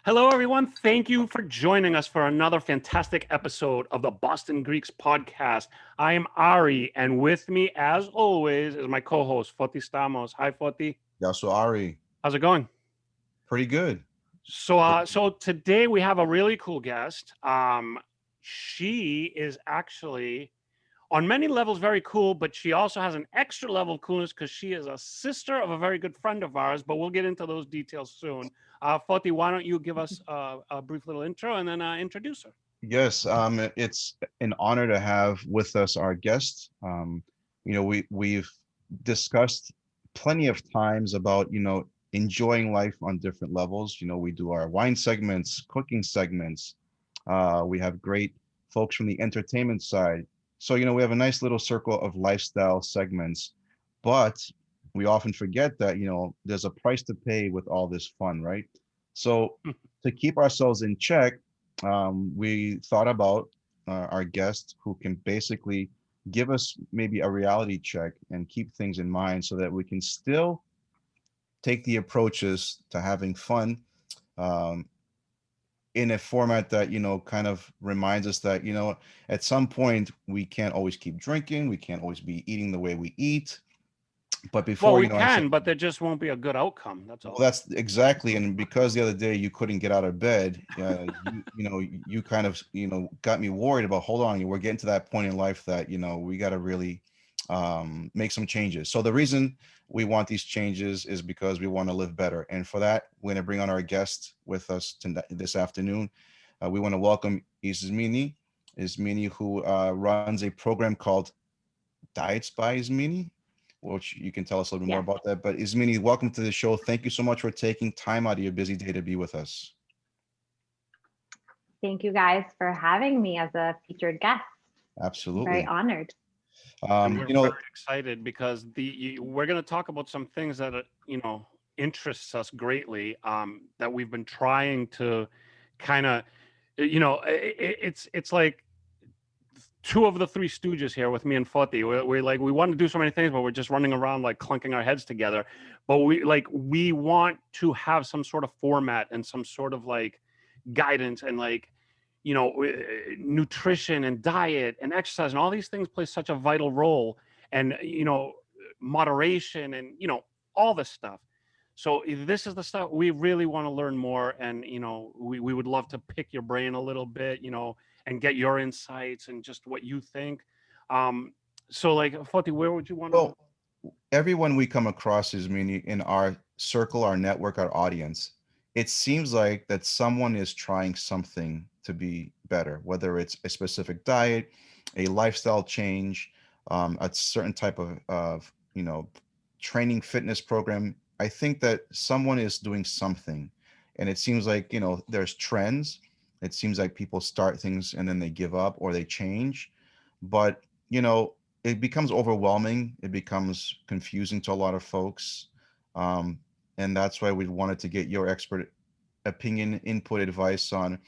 Hello, everyone. Thank you for joining us for another fantastic episode of the Boston Greeks podcast. I am Ari, and with me, as always, is my co-host, Foti Stamos. Hi, Foti. So Ari, How's it going? pretty good. So today we have a really cool guest. She is actually on many levels very cool, but she also has an extra level of coolness because she is a sister of a very good friend of ours, but we'll get into those details soon. Foti, why don't you give us a brief little intro and then introduce her? Yes, it's an honor to have with us our guest. We've discussed plenty of times about enjoying life on different levels. We do our wine segments, cooking segments. We have great folks from the entertainment side. So we have a nice little circle of lifestyle segments, but we often forget that there's a price to pay with all this fun, right? So to keep ourselves in check, we thought about our guest who can basically give us maybe a reality check and keep things in mind so that we can still take the approaches to having fun um, in a format that kind of reminds us that at some point we can't always keep drinking, we can't always be eating the way we eat. But before, well, we can, but there just won't be a good outcome. That's all. Well, that's exactly. And because the other day you couldn't get out of bed, you kind of, got me worried about, hold on, we're getting to that point in life that, we got to really make some changes. So the reason we want these changes is because we want to live better. And for that, we're going to bring on our guest with us this afternoon. We want to welcome Ismini, who runs a program called Diets by Ismini, which you can tell us a little bit more about that. But Ismini, welcome to the show. Thank you so much for taking time out of your busy day to be with us. Thank you guys for having me as a featured guest. Absolutely. Very honored. We're very excited because we're going to talk about some things that interests us greatly, that we've been trying to kind of, it's like two of the three stooges here with me and Foti. We're like, we want to do so many things, but we're just running around like clunking our heads together. But we want to have some sort of format and some sort of like guidance and like, nutrition and diet and exercise and all these things play such a vital role, and moderation and all this stuff. So this is the stuff we really want to learn more, and we would love to pick your brain a little bit, and get your insights and just what you think. So like, Foti, where would you want to? Well, everyone we come across is meaning in our circle, our network, our audience, it seems like that someone is trying something to be better, whether it's a specific diet, a lifestyle change, a certain type of training fitness program. I think that someone is doing something, and it seems like there's trends. It seems like people start things and then they give up or they change, but it becomes overwhelming. It becomes confusing to a lot of folks, and that's why we wanted to get your expert opinion, input, advice on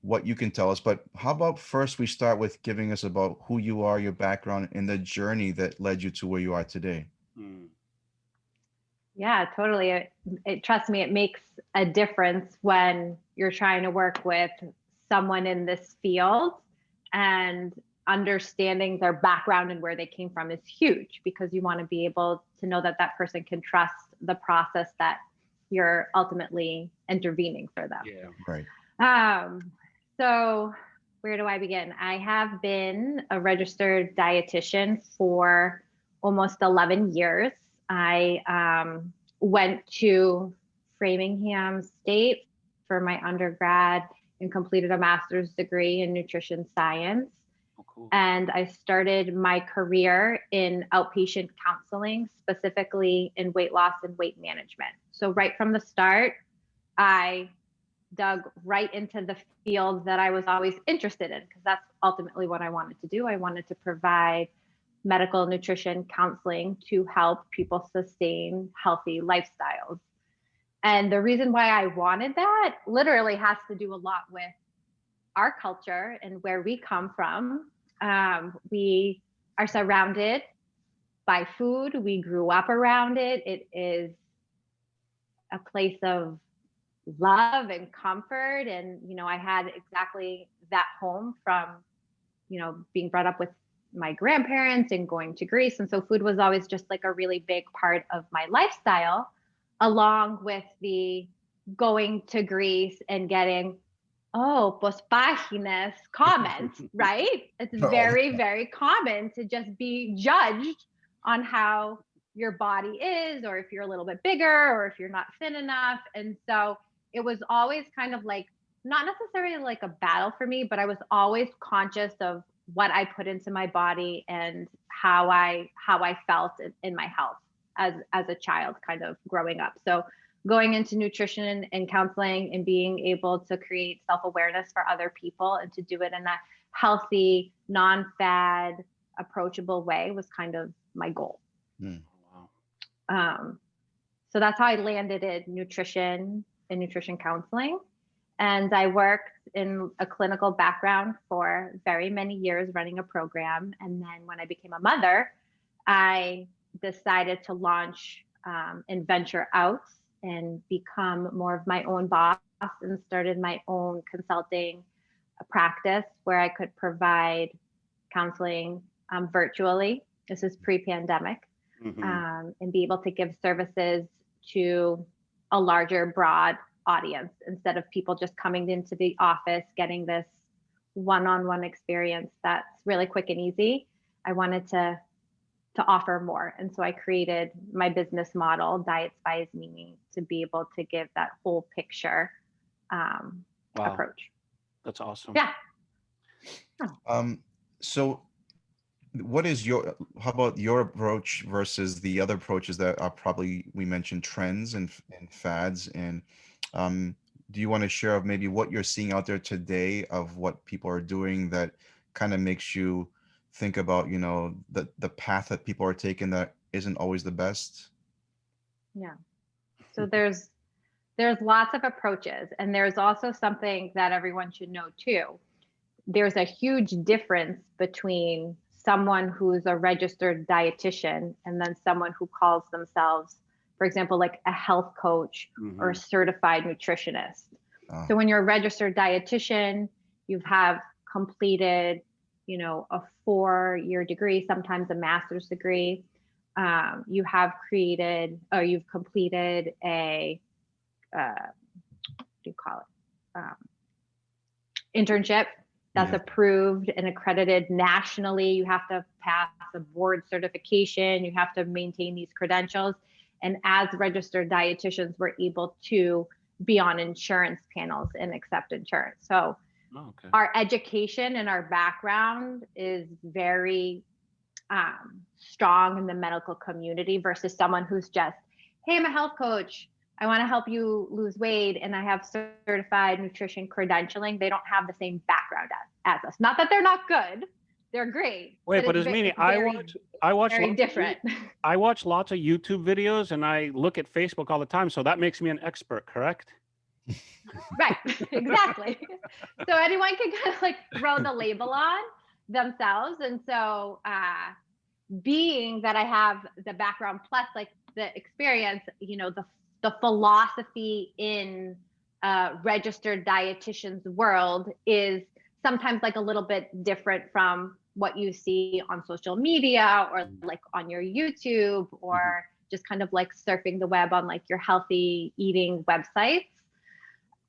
what you can tell us. But how about first we start with giving us about who you are, your background, and the journey that led you to where you are today. Yeah, totally. Trust me, it makes a difference when you're trying to work with someone in this field, and understanding their background and where they came from is huge, because you want to be able to know that that person can trust the process that you're ultimately intervening for them. Yeah, right. So where do I begin? I have been a registered dietitian for almost 11 years. I went to Framingham State for my undergrad and completed a master's degree in nutrition science. Oh, cool. And I started my career in outpatient counseling, specifically in weight loss and weight management. So right from the start, I dug right into the field that I was always interested in, because that's ultimately what I wanted to do. I wanted to provide medical nutrition counseling to help people sustain healthy lifestyles. And the reason why I wanted that literally has to do a lot with our culture and where we come from. We are surrounded by food. We grew up around it. It is a place of love and comfort. And, I had exactly that home from, being brought up with my grandparents and going to Greece. And so food was always just like a really big part of my lifestyle, along with the going to Greece and getting, oh, pues páginas comments, right? It's very, very common to just be judged on how your body is, or if you're a little bit bigger, or if you're not thin enough. And so it was always kind of like, not necessarily like a battle for me, but I was always conscious of what I put into my body and how I felt in my health as a child, kind of growing up. So going into nutrition and counseling and being able to create self-awareness for other people and to do it in a healthy, non-fad, approachable way was kind of my goal. Wow. So that's how I landed in nutrition and nutrition counseling. And I worked in a clinical background for very many years running a program. And then when I became a mother, I decided to launch and venture out and become more of my own boss, and started my own consulting practice where I could provide counseling virtually. This is pre-pandemic. And be able to give services to a larger, broad audience, instead of people just coming into the office getting this one-on-one experience that's really quick and easy. I wanted to offer more. And so I created my business model, Diets by Ismini, to be able to give that whole picture approach. That's awesome. Yeah. So how about your approach versus the other approaches that are probably, we mentioned trends and fads, and do you want to share of maybe what you're seeing out there today of what people are doing that kind of makes you think about, the path that people are taking that isn't always the best? Yeah. So there's lots of approaches, and there's also something that everyone should know too. There's a huge difference between someone who's a registered dietitian and then someone who calls themselves, for example, like a health coach or a certified nutritionist. So when you're a registered dietitian, you have completed, a 4-year degree, sometimes a master's degree. You have created, or you've completed a, what do you call it? Internship that's approved and accredited nationally. You have to pass a board certification. You have to maintain these credentials. And as registered dietitians, we're able to be on insurance panels and accept insurance. So our education and our background is very strong in the medical community versus someone who's just, hey, I'm a health coach. I want to help you lose weight, and I have certified nutrition credentialing. They don't have the same background as us. Not that they're not good. They're great. Wait, but Ismini, I watch very different. I watch lots of YouTube videos, and I look at Facebook all the time. So that makes me an expert, correct? Right, exactly. So anyone can kind of like throw the label on themselves. And so being that I have the background plus like the experience, the philosophy in registered dietitians world is sometimes like a little bit different from what you see on social media or like on your YouTube or just kind of like surfing the web on like your healthy eating websites.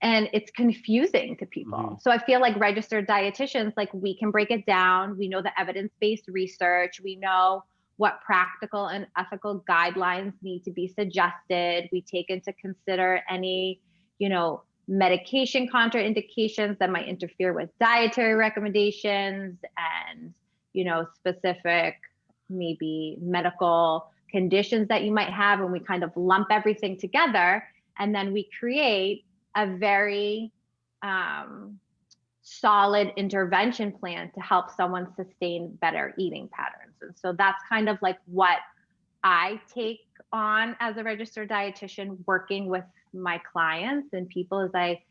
And it's confusing to people. So I feel like registered dietitians, like we can break it down. We know the evidence-based research. We know what practical and ethical guidelines need to be suggested. We take into consider any, medication contraindications that might interfere with dietary recommendations and, specific maybe medical conditions that you might have. And we kind of lump everything together. And then we create a very solid intervention plan to help someone sustain better eating patterns. And so that's kind of like what I take on as a registered dietitian, working with my clients and people, as I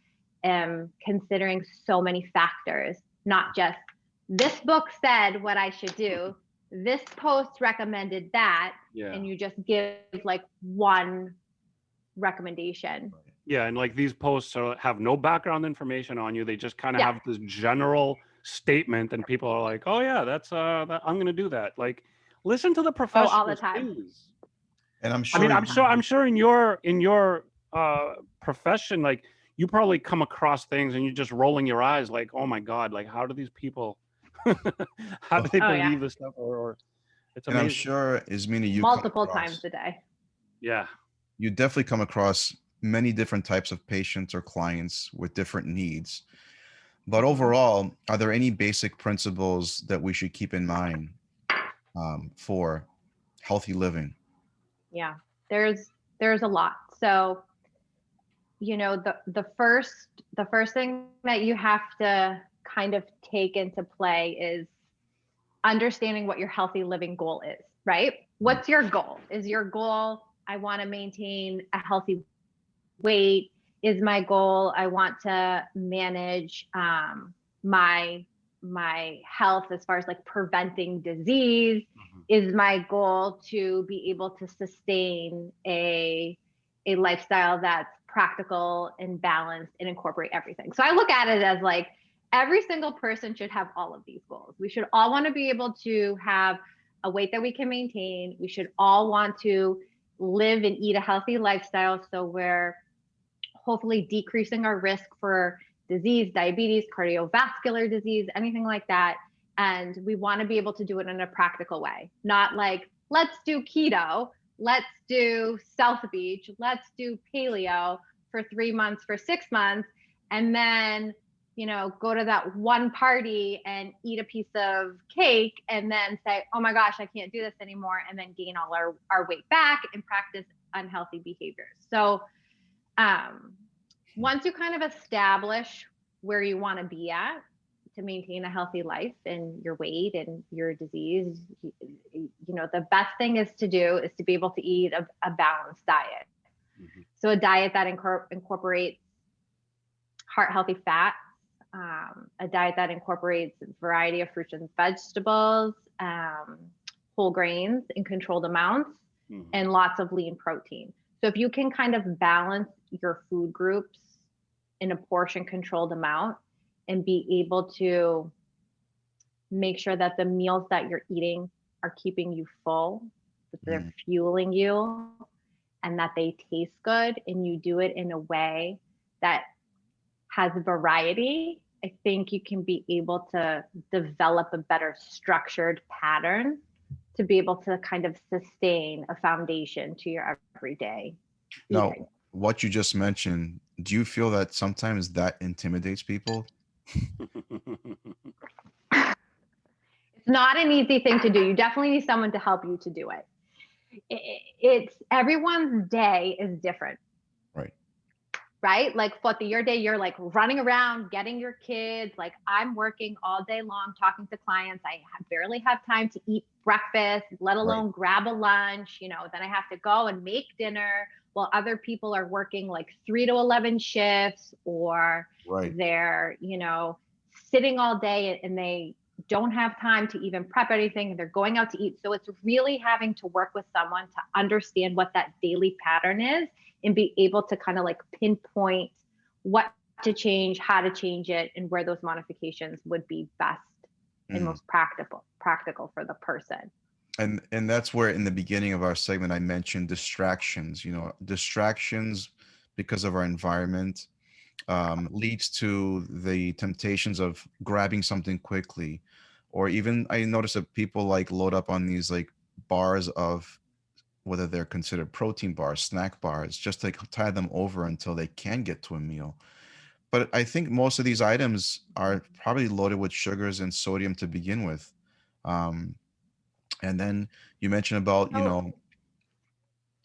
am considering so many factors, not just this book said what I should do. this post recommended that, Yeah. and you just give like one recommendation. Yeah, and like these posts have no background information on you. They just kind of Yeah. have this general statement, and people are like, "Oh yeah, that's I'm going to do that." Like, listen to the Oh, all the professionals, time. please. And I'm I sure mean, All the time. I'm sure in your profession, like you probably come across things and you're just rolling your eyes, like, "Oh my God, like how do these people, how do they Oh, yeah. believe this stuff?" Or it's and I'm amazing. sure, Ismini, Multiple times a day. Yeah. you definitely come across many different types of patients or clients with different needs. But overall, are there any basic principles that we should keep in mind for healthy living? Yeah, there's a lot. So, you know, the first thing that you have to kind of take into play is understanding what your healthy living goal is, right? What's your goal? Is your goal, I want to maintain a healthy weight? Is my goal, I want to manage my health as far as like preventing disease? Is my goal to be able to sustain a lifestyle that's practical and balanced and incorporate everything? So I look at it as like every single person should have all of these goals. We should all want to be able to have a weight that we can maintain. We should all want to live and eat a healthy lifestyle, so we're hopefully decreasing our risk for disease, diabetes, cardiovascular disease, anything like that. And we want to be able to do it in a practical way, not like, let's do keto, let's do South Beach, let's do paleo for 3 months, for 6 months, and then, you know, go to that one party and eat a piece of cake and then say, oh my gosh, I can't do this anymore, and then gain all our weight back and practice unhealthy behaviors. So once you kind of establish where you want to be at to maintain a healthy life and your weight and your disease, you know, the best thing is to be able to eat a balanced diet. So a diet that incorporates heart healthy fats, a diet that incorporates a variety of fruits and vegetables, whole grains in controlled amounts, and lots of lean protein. So if you can kind of balance your food groups in a portion controlled amount and be able to make sure that the meals that you're eating are keeping you full, that they're fueling you, and that they taste good, and you do it in a way that has variety, I think you can be able to develop a better structured pattern to be able to kind of sustain a foundation to your everyday Now, eating. what you just mentioned, do you feel that sometimes that intimidates people? It's not an easy thing to do. You definitely need someone to help you to do it. It's everyone's day is different. Right? Like for your day, you're like running around, getting your kids. Like I'm working all day long, talking to clients. I barely have time to eat breakfast, let alone grab a lunch. You know, then I have to go and make dinner while other people are working like 3 to 11 shifts, or they're, you know, sitting all day and they don't have time to even prep anything, and they're going out to eat. So it's really having to work with someone to understand what that daily pattern is and be able to kind of like pinpoint what to change, how to change it, and where those modifications would be best and most practical for the person. And that's where in the beginning of our segment, I mentioned distractions, you know, distractions because of our environment leads to the temptations of grabbing something quickly. Or even I notice that people like load up on these like bars of, whether they're considered protein bars, snack bars, just to tie them over until they can get to a meal. But I think most of these items are probably loaded with sugars and sodium to begin with. And then you mentioned about,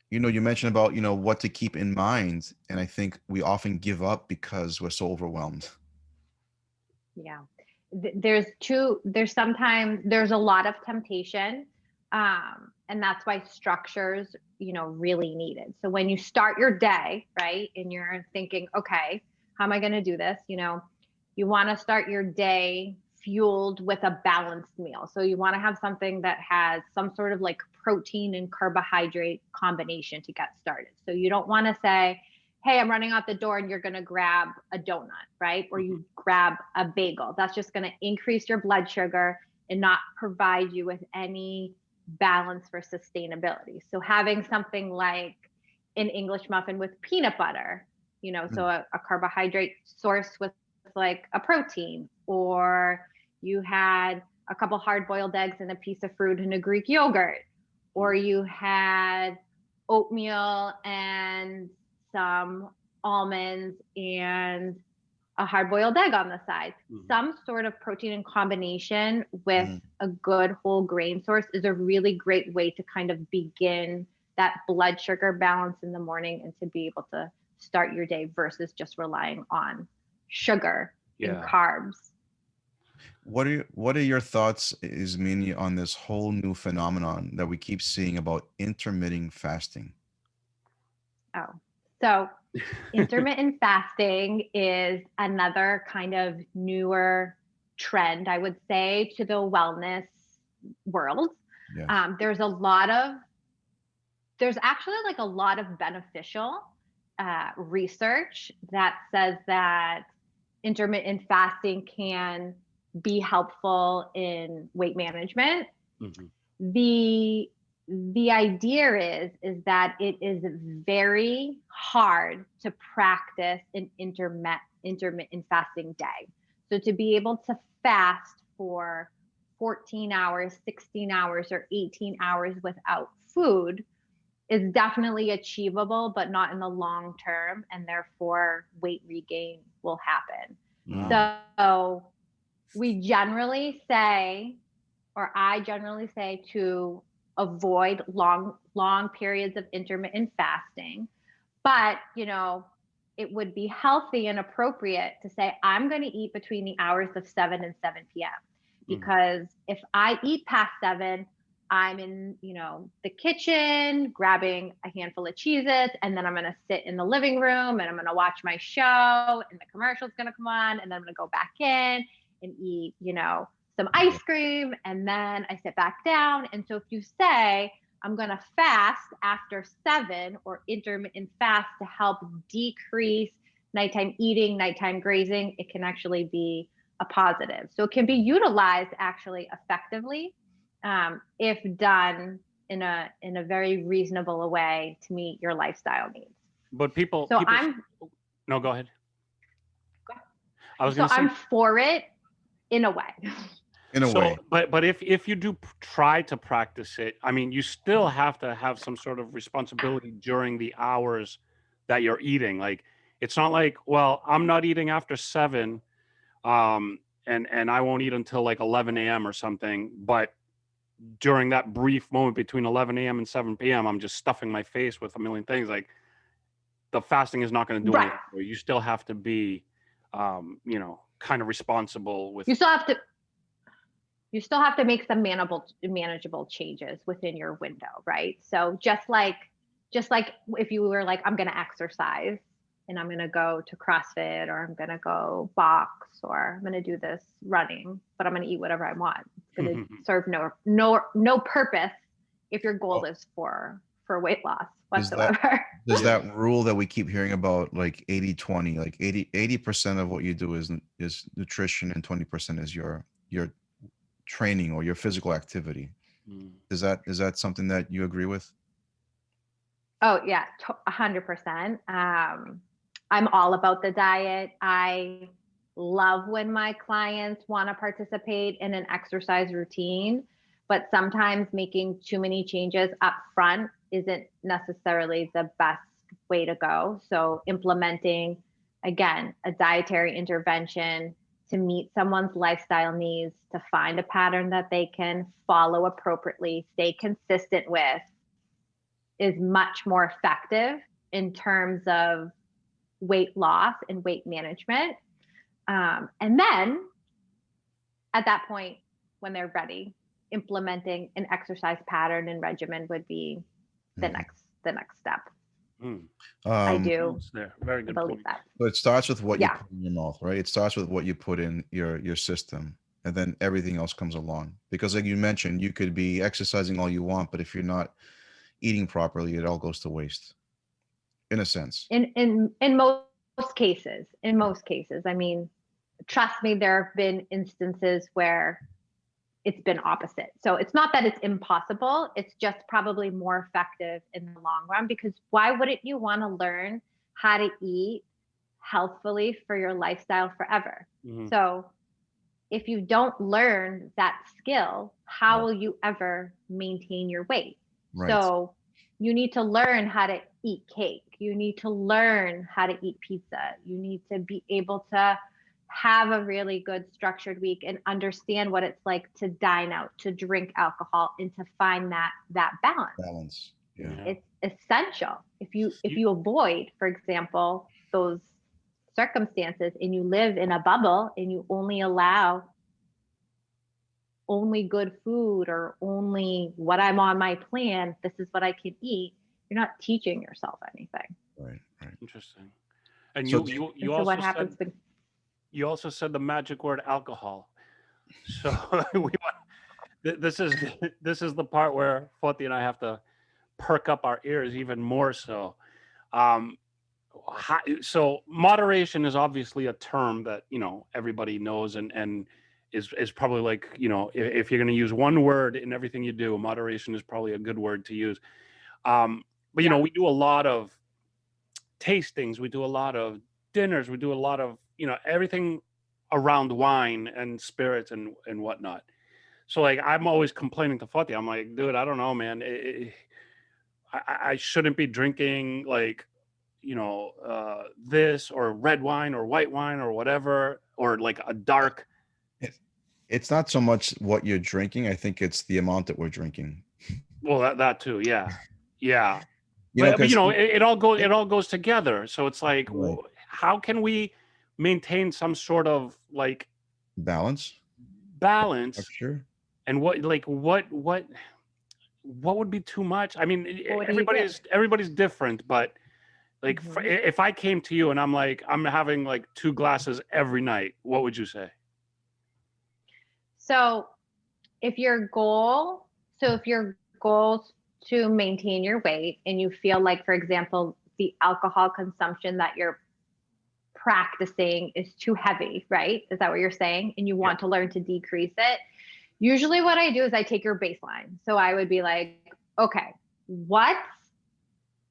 you mentioned about, what to keep in mind. And I think we often give up because we're so overwhelmed. Yeah. There's sometimes there's a lot of temptation. And that's why structures, really needed. So when you start your day, right, and you're thinking, okay, how am I going to do this? You want to start your day fueled with a balanced meal. So you want to have something that has some sort of like protein and carbohydrate combination to get started. So you don't want to say, hey, I'm running out the door and you're going to grab a donut, right? Or you grab a bagel. That's just going to increase your blood sugar and not provide you with any balance for sustainability. So having something like an English muffin with peanut butter, you know, so a carbohydrate source with like a protein, or you had a couple hard-boiled eggs and a piece of fruit and a Greek yogurt, or you had oatmeal and some almonds and a hard-boiled egg on the side. Some sort of protein in combination with a good whole grain source is a really great way to kind of begin that blood sugar balance in the morning and to be able to start your day versus just relying on sugar and carbs. What are your thoughts, Ismini, on this whole new phenomenon that we keep seeing about intermittent fasting? Oh, so intermittent fasting is another kind of newer trend, I would say, to the wellness world. Yes. There's actually like a lot of beneficial research that says that intermittent fasting can be helpful in weight management. The idea is that it is very hard to practice an intermittent fasting day. So to be able to fast for 14 hours, 16 hours, or 18 hours without food is definitely achievable, but not in the long term, and therefore weight regain will happen. So we generally say, or I generally say, to avoid long periods of intermittent fasting. But, you know, it would be healthy and appropriate to say, I'm going to eat between the hours of 7 and 7 p.m. Because if I eat past 7, I'm in, you know, the kitchen grabbing a handful of Cheez-Its, and then I'm going to sit in the living room and I'm going to watch my show and the commercial's going to come on, and then I'm going to go back in and eat, you know, some ice cream, and then I sit back down. And so if you say, I'm going to fast after 7 or intermittent fast to help decrease nighttime eating, nighttime grazing, it can actually be a positive. So it can be utilized actually effectively if done in a very reasonable way to meet your lifestyle needs. But people, so people I'm no, go ahead. I was going to say, I'm for it in a way. In a way. But if you do try to practice it, I mean, you still have to have some sort of responsibility during the hours that you're eating. Like, it's not like, well, I'm not eating after 7, and I won't eat until like 11 a.m. or something. But during that brief moment between 11 a.m. and 7 p.m., I'm just stuffing my face with a million things. Like, the fasting is not going to do anything for you. You still have to be, you know, kind of responsible with. You still have to make some manageable changes within your window, right? So just like if you were like, I'm going to exercise and I'm going to go to CrossFit, or I'm going to go box, or I'm going to do this running, but I'm going to eat whatever I want. It's going to serve no purpose if your goal is for weight loss whatsoever. There's that rule that we keep hearing about, like 80-20, like 80% of what you do is nutrition and 20% is your training or your physical activity. Is that something that you agree with? Oh yeah, 100%. I'm all about the diet. I love when my clients want to participate in an exercise routine, but sometimes making too many changes up front isn't necessarily the best way to go. So implementing, again, a dietary intervention to meet someone's lifestyle needs, to find a pattern that they can follow appropriately, stay consistent with, is much more effective in terms of weight loss and weight management. And then at that point, when they're ready, implementing an exercise pattern and regimen would be the next step. I do very good believe point. that. So it starts with what you put in your mouth, right? It starts with what you put in your system. and then everything else comes along. Because like you mentioned, you could be exercising all you want, but if you're not eating properly, it all goes to waste, in a sense. In most cases, I mean, trust me, there have been instances where it's been opposite. So it's not that it's impossible, it's just probably more effective in the long run, because why wouldn't you want to learn how to eat healthfully for your lifestyle forever? Mhm. So if you don't learn that skill, how Yeah. will you ever maintain your weight? Right. So you need to learn how to eat cake. You need to learn how to eat pizza. You need to be able to have a really good structured week and understand what it's like to dine out, to drink alcohol, and to find that balance. Balance. Yeah. Yeah. It's essential. If you avoid, for example, those circumstances, and you live in a bubble and you only allow only good food, or only what I'm on my plan, this is what I can eat, you're not teaching yourself anything. Right. Right. Interesting. And So you And so also what said happens you also said the magic word alcohol. So we want, this is this is the part where Foti and I have to perk up our ears even more so. Um, so moderation is obviously a term that everybody knows, and is probably like, if you're going to use one word in everything you do, moderation is probably a good word to use. But Yeah. we do a lot of tastings, we do a lot of dinners, we do a lot of everything around wine and spirits and whatnot. So like I'm always complaining to Fati. I'm like, dude, I don't know, man. I shouldn't be drinking like this or red wine or white wine or whatever, or like a dark. it's not so much what you're drinking. I think it's the amount that we're drinking. Well, that too, yeah. You know, But because it all goes together. So it's like, right. how can we maintain some sort of like Balance. balance? Sure. And what would be too much? I mean, What do you do? everybody's different, but like if I came to you and I'm like, I'm having like 2 glasses every night, what would you say? So if your goal is to maintain your weight, and you feel like, for example, the alcohol consumption that you're practicing is too heavy, right? Is that what you're saying? And you want to learn to decrease it. Usually what I do is I take your baseline. So I would be like, okay, what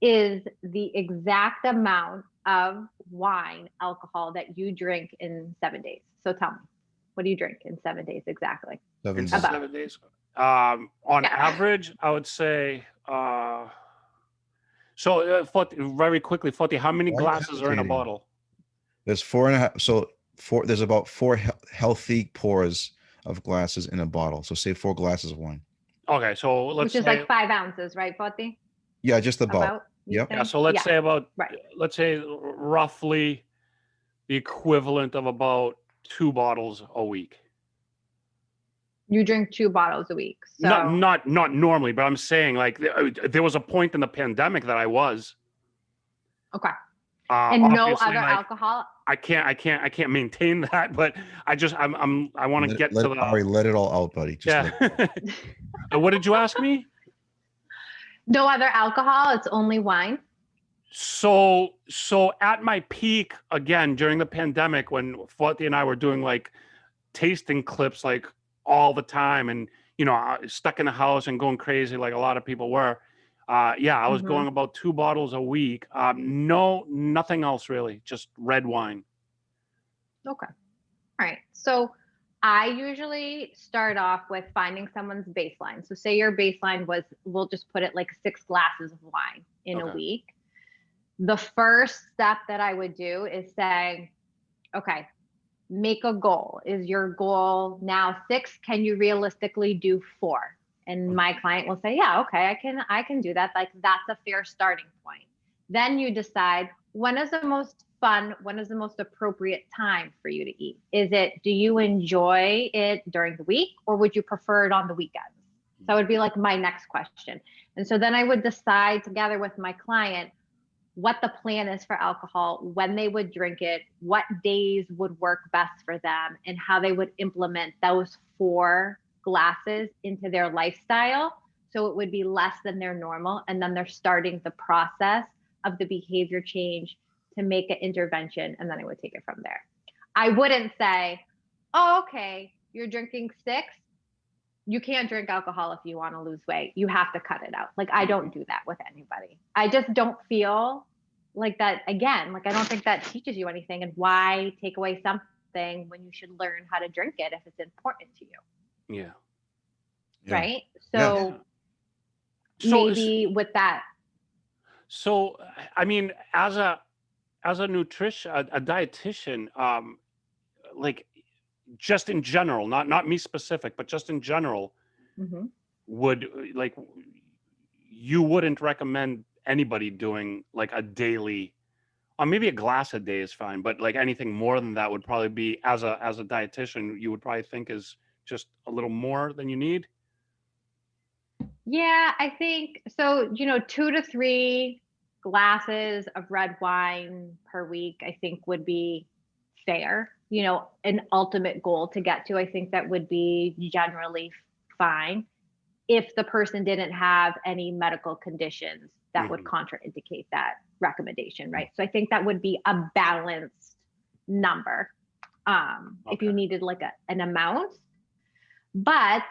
is the exact amount of wine, alcohol that you drink in 7 days? So tell me, what do you drink in 7 days exactly? 7 days. 7 days. On average, I would say. So, very quickly, Foti, how many glasses are in a bottle? There's 4.5. So there's about 4 healthy pours of glasses in a bottle. So say 4 glasses of wine. Okay, so let's Which is say, like 5 ounces, right, Foti? Yeah, just about. Yep. Yeah, so let's say about, right. Let's say roughly the equivalent of about 2 bottles a week. You drink 2 bottles a week. So Not normally, but I'm saying like there was a point in the pandemic that I was. Okay. And no other like, alcohol. I can't maintain that, but I want to get to the. Ari, let it all out, buddy. Just What did you ask me? No other alcohol. It's only wine. So at my peak again during the pandemic, when Foti and I were doing like tasting clips like all the time, and stuck in the house and going crazy like a lot of people were. I was going about 2 bottles a week. Nothing else really, just red wine. Okay. All right. So I usually start off with finding someone's baseline. So say your baseline was, we'll just put it like 6 glasses of wine in a week. The first step that I would do is say, okay, make a goal. Is your goal now 6? Can you realistically do 4? And my client will say, yeah, okay, I can do that. Like, that's a fair starting point. Then you decide, when is the most fun, when is the most appropriate time for you to eat? Do you enjoy it during the week, or would you prefer it on the weekends? So that would be like my next question. And so then I would decide together with my client, what the plan is for alcohol, when they would drink it, what days would work best for them, and how they would implement those 4 glasses into their lifestyle. So it would be less than their normal. And then they're starting the process of the behavior change to make an intervention. And then I would take it from there. I wouldn't say, oh, okay, you're drinking 6. You can't drink alcohol if you want to lose weight. You have to cut it out. Like, I don't do that with anybody. I just don't feel like that. Again, like, I don't think that teaches you anything. And why take away something when you should learn how to drink it if it's important to you? Yeah. Right. Yeah. So maybe with that. So, I mean, as a dietitian, like, just in general, not me specific, but just in general, Mm-hmm. you wouldn't recommend anybody doing like a daily, or maybe a glass a day is fine, but like anything more than that would probably be, as a dietitian, you would probably think is just a little more than you need. Yeah, I think so. 2 to 3 glasses of red wine per week, I think would be fair. An ultimate goal to get to, I think that would be generally fine if the person didn't have any medical conditions that would contraindicate that recommendation, right? So I think that would be a balanced number. If you needed like an amount, but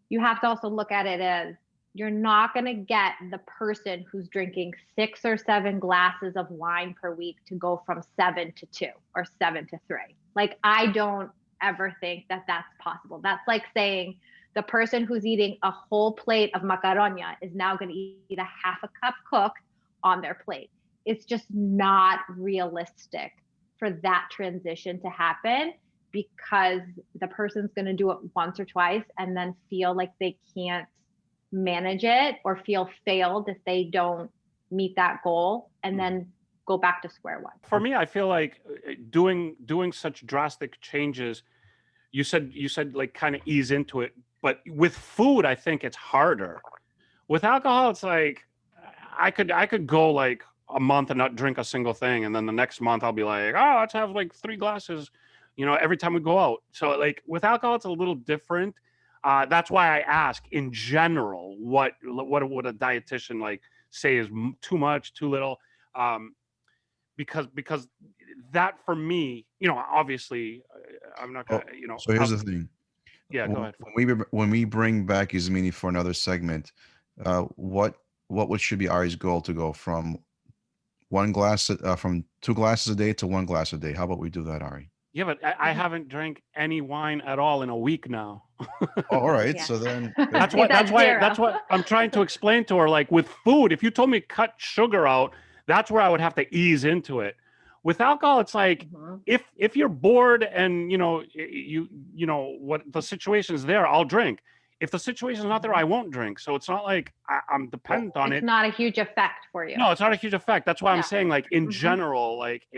you have to also look at it as you're not going to get the person who's drinking 6 or 7 glasses of wine per week to go from 7 to 2 or 7 to 3. Like, I don't ever think that that's possible. That's like saying the person who's eating a whole plate of macaronia is now going to eat a half a cup cooked on their plate. It's just not realistic for that transition to happen, because the person's going to do it once or twice and then feel like they can't manage it or feel failed if they don't meet that goal, and then go back to square one. For me, I feel like doing such drastic changes, you said like kind of ease into it, but with food, I think it's harder. With alcohol, it's like I could go like a month and not drink a single thing, and then the next month I'll be like, oh, let's have like 3 glasses, every time we go out. So like with alcohol, it's a little different. That's why I ask in general, what would a dietitian like say is too much, too little? Because that for me, obviously, I'm not gonna, So here's the thing. Yeah, go ahead. When we bring back Ismini for another segment, what should be Ari's goal to go from 2 glasses a day to 1 glass a day? How about we do that, Ari? Yeah, but I haven't drank any wine at all in a week now. Oh, all right. Yeah. So then That's what I'm trying to explain to her. Like with food, if you told me cut sugar out, that's where I would have to ease into it. With alcohol, it's like if you're bored and what the situation is there, I'll drink. If the situation is not there, I won't drink. So it's not like I'm dependent on it. It's not a huge effect for you. No, it's not a huge effect. That's why I'm saying, like, in general, like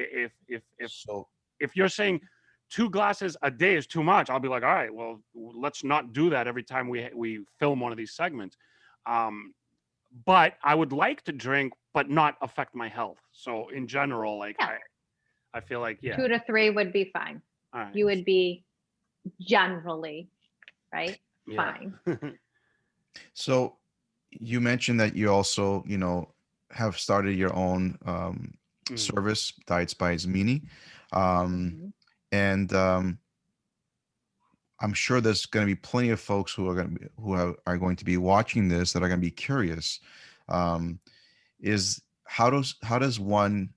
if you're saying 2 glasses a day is too much, I'll be like, all right, well, let's not do that every time we film one of these segments. But I would like to drink, but not affect my health. So in general, like I feel like 2 to 3 would be fine. All right. You would be generally fine. So you mentioned that you also, have started your own service, Diets by Ismini. And I'm sure there's going to be plenty of folks who are going to be watching this that are going to be curious. Is how does one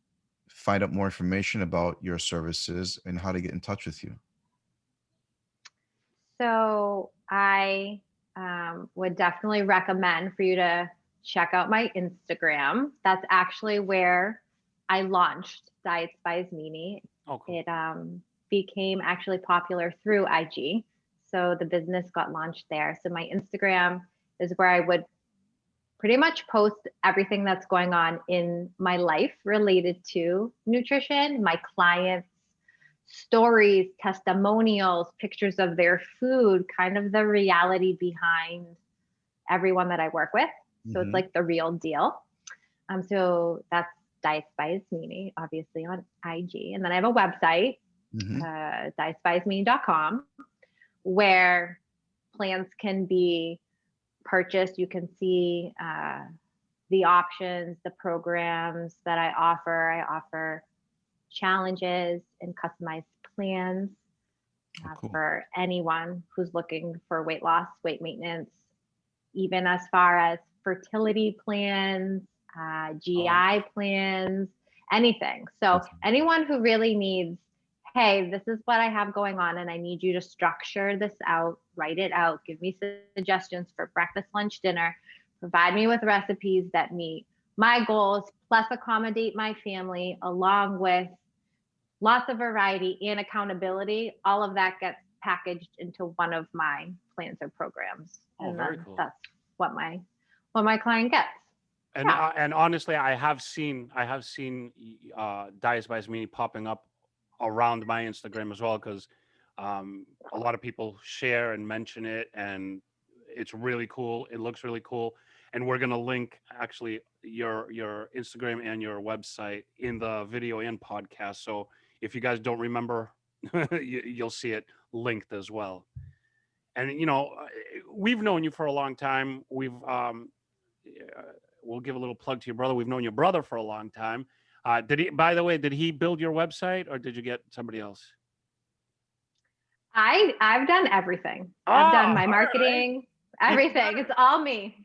find out more information about your services and how to get in touch with you? So I would definitely recommend for you to check out my Instagram. That's actually where I launched Diets by Ismini. Oh, cool. It became actually popular through IG. So the business got launched there. So my Instagram is where I would pretty much post everything that's going on in my life related to nutrition, my clients' stories, testimonials, pictures of their food, kind of the reality behind everyone that I work with. So it's like the real deal. So that's Diets by Ismini, obviously on IG. And then I have a website, dietsbyismini.com, where plans can be purchased. You can see the options, the programs that I offer. I offer challenges and customized plans Cool. for anyone who's looking for weight loss, weight maintenance, even as far as fertility plans, GI plans, anything. So anyone who really needs, hey, this is what I have going on and I need you to structure this out, write it out, give me suggestions for breakfast, lunch, dinner, provide me with recipes that meet my goals, plus accommodate my family, along with lots of variety and accountability. All of that gets packaged into one of my plans or programs. Oh, very cool. That's what my client gets. And and honestly, I have seen Diets by Ismini popping up around my Instagram as well, because a lot of people share and mention it, and it's really cool. It looks really cool, and we're gonna link actually your Instagram and your website in the video and podcast. So if you guys don't remember, you'll see it linked as well. And we've known you for a long time. We'll give a little plug to your brother. We've known your brother for a long time. By the way, did he build your website or did you get somebody else? I've done everything. I've done my marketing, everything. It's all me.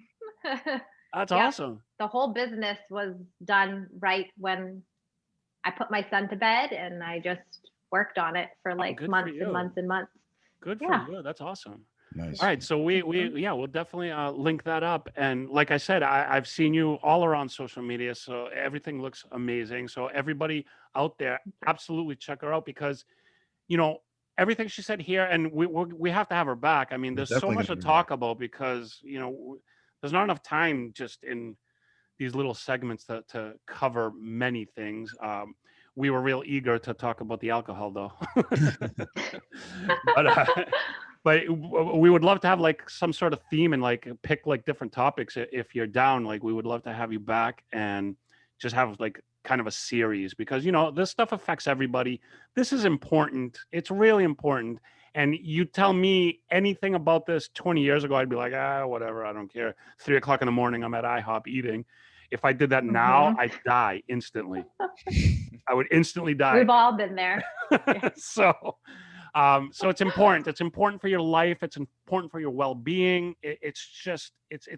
That's awesome. The whole business was done right when I put my son to bed, and I just worked on it for like months and months and months. Good for you. That's awesome. Nice. All right, so we'll definitely link that up. And like I said, I've seen you all around social media, so everything looks amazing. So everybody out there, absolutely check her out, because everything she said here, and we have to have her back. I mean, there's so much to talk about, because there's not enough time just in these little segments to cover many things. We were real eager to talk about the alcohol, though. But we would love to have like some sort of theme and like pick like different topics if you're down. Like we would love to have you back and just have like kind of a series, because this stuff affects everybody. This is important. It's really important. And you tell me anything about this 20 years ago, I'd be like, whatever, I don't care. 3 o'clock in the morning, I'm at IHOP eating. If I did that now, I'd die instantly. I would instantly die. We've all been there. So it's important. It's important for your life. It's important for your well-being. It's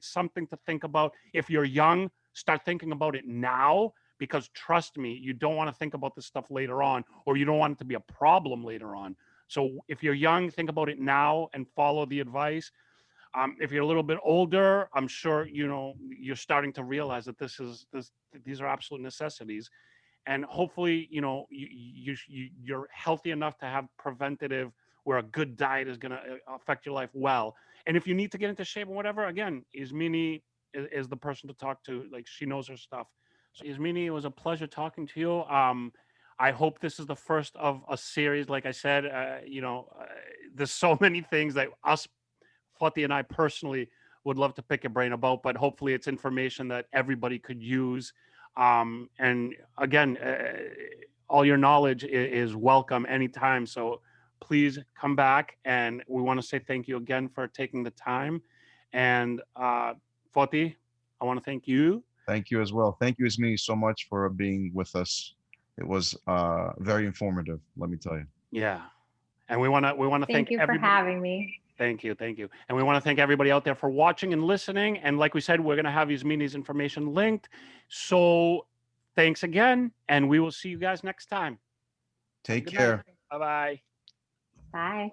something to think about. If you're young, start thinking about it now, because trust me, you don't want to think about this stuff later on, or you don't want it to be a problem later on. So if you're young, think about it now and follow the advice. If you're a little bit older, I'm sure you're starting to realize that these are absolute necessities, and hopefully you're healthy enough to have preventative, where a good diet is going to affect your life well. And if you need to get into shape or whatever, again, Ismini is the person to talk to. Like, she knows her stuff. So Ismini, it was a pleasure talking to you. I hope this is the first of a series. Like I said, there's so many things that Foti and I personally would love to pick your brain about, but hopefully it's information that everybody could use. And again, all your knowledge is welcome anytime. So please come back. And we want to say thank you again for taking the time. And Foti, I want to thank you. Thank you as well. Thank you, Ismini, so much for being with us. It was very informative, let me tell you. Yeah. And we want to thank you everybody for having me. Thank you. And we want to thank everybody out there for watching and listening. And like we said, we're going to have Ismini's information linked. So thanks again, and we will see you guys next time. Take care. Bye-bye. Bye.